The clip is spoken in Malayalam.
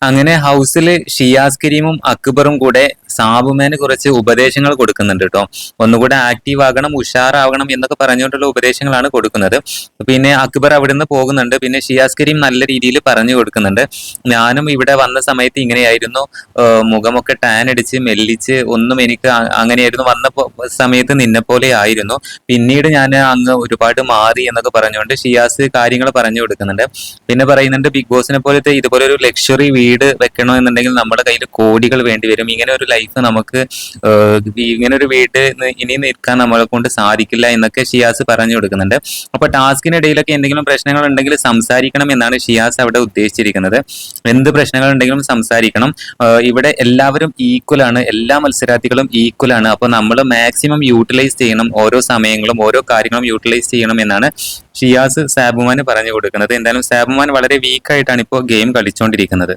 അങ്ങനെ ഹൗസിൽ ഷിയാസ് കരീമും അക്ബറും കൂടെ സാബുമാന് കുറച്ച് ഉപദേശങ്ങൾ കൊടുക്കുന്നുണ്ട് കേട്ടോ. ഒന്നുകൂടെ ആക്റ്റീവ് ആകണം, ഉഷാറാവണം എന്നൊക്കെ പറഞ്ഞുകൊണ്ടുള്ള ഉപദേശങ്ങളാണ് കൊടുക്കുന്നത്. പിന്നെ അക്ബർ അവിടുന്ന് പോകുന്നുണ്ട്. പിന്നെ ഷിയാസ് കരീം നല്ല രീതിയിൽ പറഞ്ഞു കൊടുക്കുന്നുണ്ട്. ഞാനും ഇവിടെ വന്ന സമയത്ത് ഇങ്ങനെയായിരുന്നു, മുഖമൊക്കെ ടാൻ അടിച്ച് മെല്ലിച്ച് ഒന്നും എനിക്ക് അങ്ങനെയായിരുന്നു, വന്ന സമയത്ത് നിന്നെ പോലെ ആയിരുന്നു, പിന്നീട് ഞാൻ അങ്ങ് ഒരുപാട് മാറി എന്നൊക്കെ പറഞ്ഞുകൊണ്ട് ഷിയാസ് കാര്യങ്ങൾ പറഞ്ഞു കൊടുക്കുന്നുണ്ട്. പിന്നെ പറയുന്നുണ്ട്, ബിഗ് ബോസിനെ പോലത്തെ ഇതുപോലെ ഒരു ലക്ഷറി വീട് വെക്കണമെന്നുണ്ടെങ്കിൽ നമ്മുടെ കയ്യിൽ കോടികൾ വേണ്ടി വരും. ഇങ്ങനെ ഒരു ലൈഫ് നമുക്ക് ഇങ്ങനെ ഒരു വീട് ഇനി നിൽക്കാൻ നമ്മളെ കൊണ്ട് സാധിക്കില്ല എന്നൊക്കെ ഷിയാസ് പറഞ്ഞു കൊടുക്കുന്നുണ്ട്. അപ്പൊ ടാസ്കിനിടയിലൊക്കെ എന്തെങ്കിലും പ്രശ്നങ്ങൾ ഉണ്ടെങ്കിൽ സംസാരിക്കണം എന്നാണ് ഷിയാസ് അവിടെ ഉദ്ദേശിച്ചിരിക്കുന്നത്. എന്ത് പ്രശ്നങ്ങൾ ഉണ്ടെങ്കിലും സംസാരിക്കണം. ഇവിടെ എല്ലാവരും ഈക്വൽ ആണ്, എല്ലാ മത്സരാർത്ഥികളും ഈക്വൽ ആണ്. അപ്പൊ നമ്മൾ മാക്സിമം യൂട്ടിലൈസ് ചെയ്യണം, ഓരോ സമയങ്ങളും ഓരോ കാര്യങ്ങളും യൂട്ടിലൈസ് ചെയ്യണം എന്നാണ് ഷിയാസ് സാബുമാന് പറഞ്ഞു കൊടുക്കുന്നത്. എന്തായാലും സാബുമാൻ വളരെ വീക്കായിട്ടാണ് ഇപ്പോൾ ഗെയിം കളിച്ചുകൊണ്ടിരിക്കുന്നത്.